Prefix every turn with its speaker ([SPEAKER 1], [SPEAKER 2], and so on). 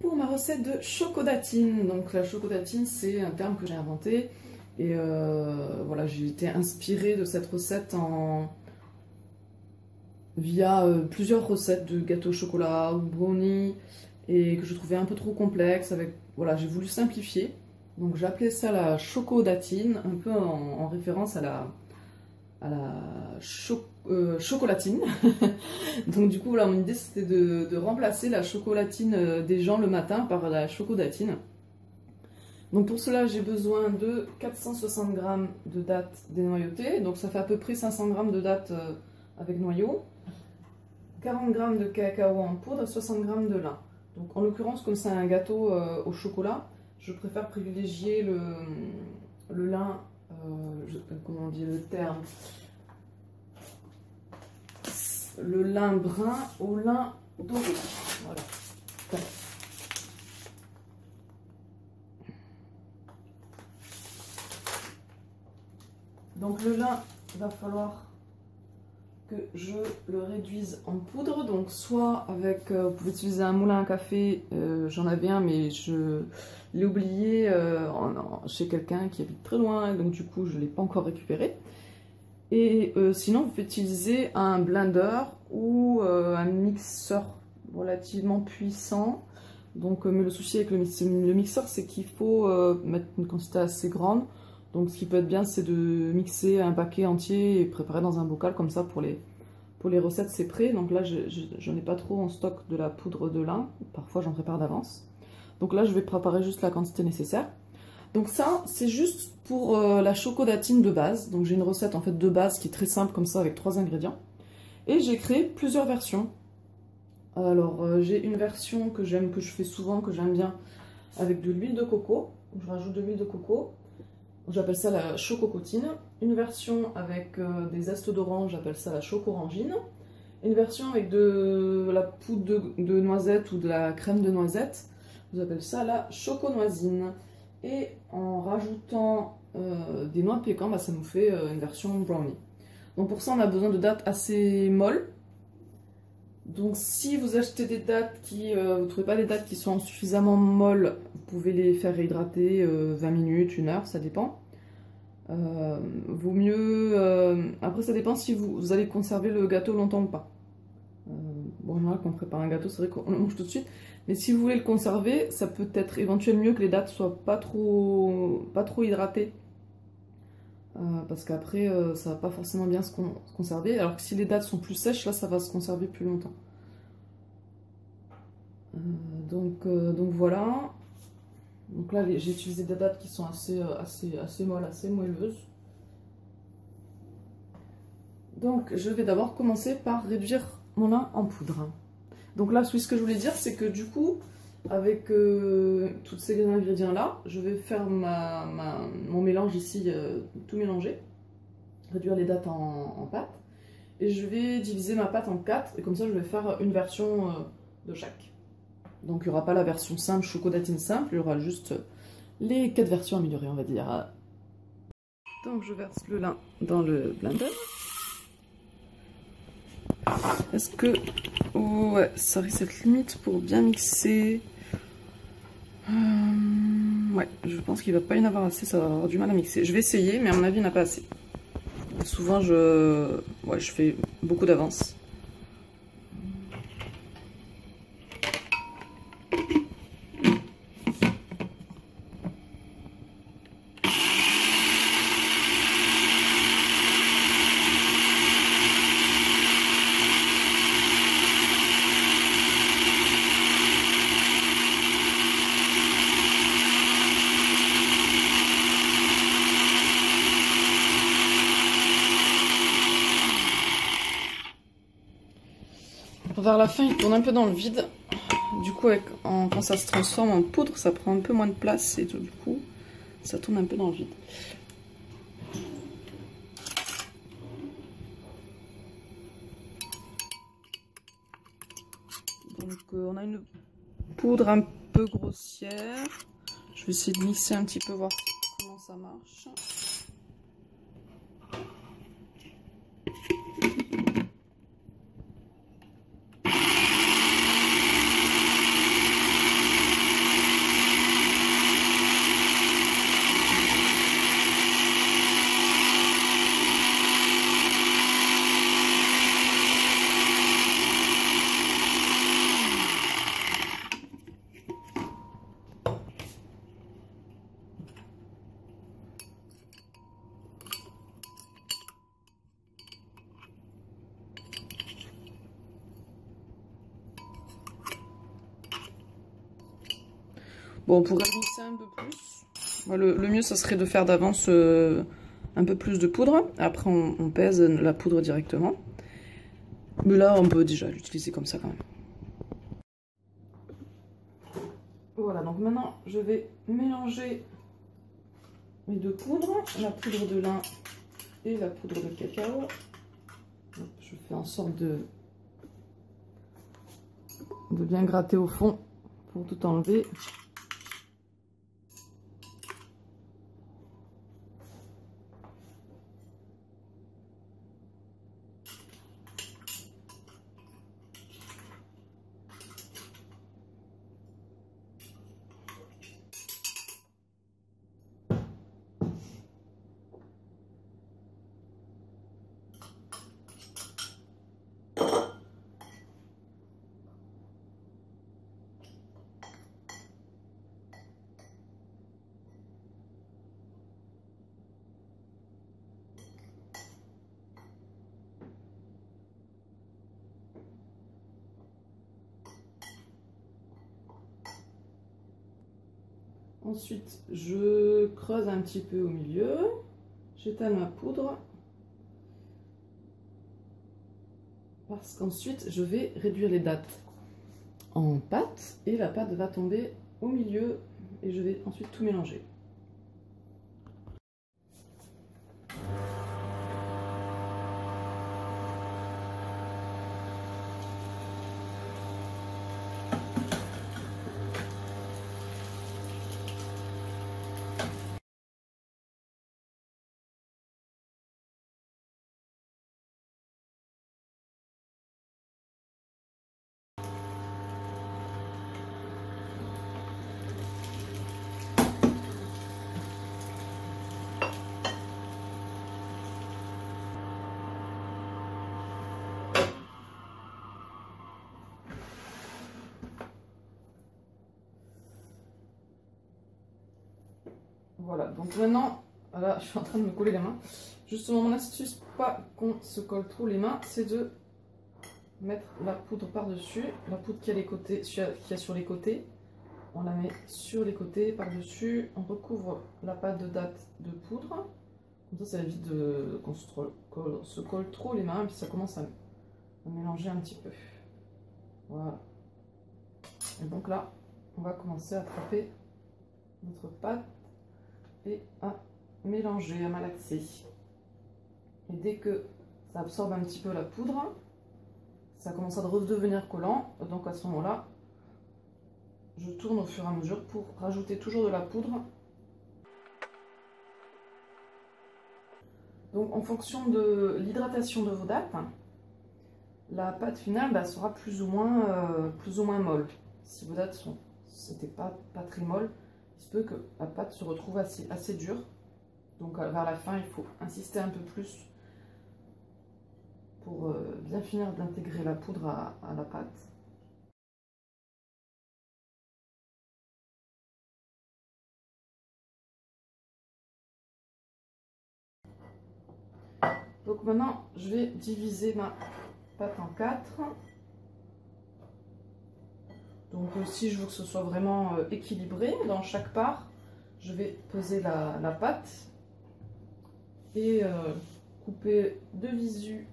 [SPEAKER 1] pour ma recette de chocodatine. Donc la chocodatine, c'est un terme que j'ai inventé. Et voilà, j'ai été inspirée de cette recette via plusieurs recettes de gâteaux au chocolat ou brownie et que je trouvais un peu trop complexe. Voilà, j'ai voulu simplifier. Donc j'ai appelé ça la chocodatine, un peu en référence à la chocolatine. Donc du coup, voilà, mon idée c'était de remplacer la chocolatine des gens le matin par la chocodatine. Donc pour cela, j'ai besoin de 460 g de dattes dénoyautées. Donc ça fait à peu près 500 g de dattes avec noyau. 40 g de cacao en poudre et 60 g de lin. Donc en l'occurrence, comme c'est un gâteau au chocolat, je préfère privilégier le lin, comment on dit le terme, le lin brun au lin doré. Voilà. Donc le lin, il va falloir que je le réduise en poudre. Donc soit avec, vous pouvez utiliser un moulin à café, j'en avais un mais je l'ai oublié chez quelqu'un qui habite très loin, donc du coup je ne l'ai pas encore récupéré. Et sinon vous pouvez utiliser un blender ou un mixeur relativement puissant. Donc mais le souci avec le mixeur, c'est qu'il faut mettre une quantité assez grande. Donc ce qui peut être bien, c'est de mixer un paquet entier et préparer dans un bocal comme ça pour les recettes, c'est prêt. Donc là, je n'ai pas trop en stock de la poudre de lin. Parfois, j'en prépare d'avance. Donc là, je vais préparer juste la quantité nécessaire. Donc ça, c'est juste pour la chocolatine de base. Donc j'ai une recette en fait de base qui est très simple comme ça avec 3 ingrédients. Et j'ai créé plusieurs versions. Alors j'ai une version que j'aime, que je fais souvent, que j'aime bien, avec de l'huile de coco. Donc, je rajoute de l'huile de coco. J'appelle ça la chococotine. Une version avec des zestes d'orange, j'appelle ça la chocorangine. Une version avec de la poudre de noisette ou de la crème de noisette, j'appelle ça la choconoisine. Et en rajoutant des noix de pécan, bah, ça nous fait une version brownie. Donc pour ça, on a besoin de dattes assez molles. Donc si vous achetez des dattes vous ne trouvez pas des dattes qui sont suffisamment molles, vous pouvez les faire réhydrater 20 minutes, 1 heure, ça dépend. Vaut mieux... après ça dépend si vous allez conserver le gâteau longtemps ou pas. Bon, en général, quand on prépare un gâteau, c'est vrai qu'on le mange tout de suite. Mais si vous voulez le conserver, ça peut être éventuellement mieux que les dattes soient pas trop hydratées. Parce qu'après ça va pas forcément bien se conserver, alors que si les dattes sont plus sèches, là ça va se conserver plus longtemps. Donc voilà. Donc là j'ai utilisé des dattes qui sont assez molles, assez moelleuses. Donc je vais d'abord commencer par réduire mon lin en poudre. Donc là, ce que je voulais dire, c'est que du coup, avec tous ces ingrédients là, je vais faire mon mélange ici, tout mélanger, réduire les dattes en pâte, et je vais diviser ma pâte en 4, et comme ça je vais faire une version de chaque. Donc il n'y aura pas la version simple, chocolatine simple, il y aura juste les 4 versions améliorées, on va dire. Donc je verse le lin dans le blender. Est-ce que... ouais, ça risque d'être limite pour bien mixer. Ouais, je pense qu'il va pas y en avoir assez, ça va avoir du mal à mixer. Je vais essayer, mais à mon avis, il n'y en a pas assez. Souvent, je fais beaucoup d'avance. Vers la fin, il tourne un peu dans le vide. Du coup, quand ça se transforme en poudre, ça prend un peu moins de place et tout, du coup, ça tourne un peu dans le vide. Donc, on a une poudre un peu grossière. Je vais essayer de mixer un petit peu, voir comment ça marche. Bon, on pourrait glisser un peu plus. Le mieux, ça serait de faire d'avance un peu plus de poudre. Après, on pèse la poudre directement. Mais là, on peut déjà l'utiliser comme ça quand même. Voilà, donc maintenant, je vais mélanger mes deux poudres, la poudre de lin et la poudre de cacao. Donc, je fais en sorte de bien gratter au fond pour tout enlever. Ensuite, je creuse un petit peu au milieu, j'étale ma poudre, parce qu'ensuite, je vais réduire les dattes en pâte, et la pâte va tomber au milieu, et je vais ensuite tout mélanger. Voilà, donc maintenant, là je suis en train de me coller les mains. Justement, mon astuce, pas qu'on se colle trop les mains, c'est de mettre la poudre par-dessus. La poudre qui a les côtés, qui a sur les côtés, on la met sur les côtés, par-dessus. On recouvre la pâte de date de poudre. Comme ça évite qu'on se colle trop les mains, et puis ça commence à mélanger un petit peu. Voilà. Et donc là, on va commencer à tremper notre pâte et à mélanger, à malaxer. Et dès que ça absorbe un petit peu la poudre, ça commence à redevenir collant. Donc à ce moment-là, je tourne au fur et à mesure pour rajouter toujours de la poudre. Donc en fonction de l'hydratation de vos dattes, la pâte finale sera plus ou moins molle. Si vos dattes n'étaient pas très molles, il se peut que la pâte se retrouve assez dure. Donc vers la fin, il faut insister un peu plus pour bien finir d'intégrer la poudre à la pâte. Donc maintenant, je vais diviser ma pâte en 4. Donc si je veux que ce soit vraiment équilibré dans chaque part, je vais peser la pâte et couper de visu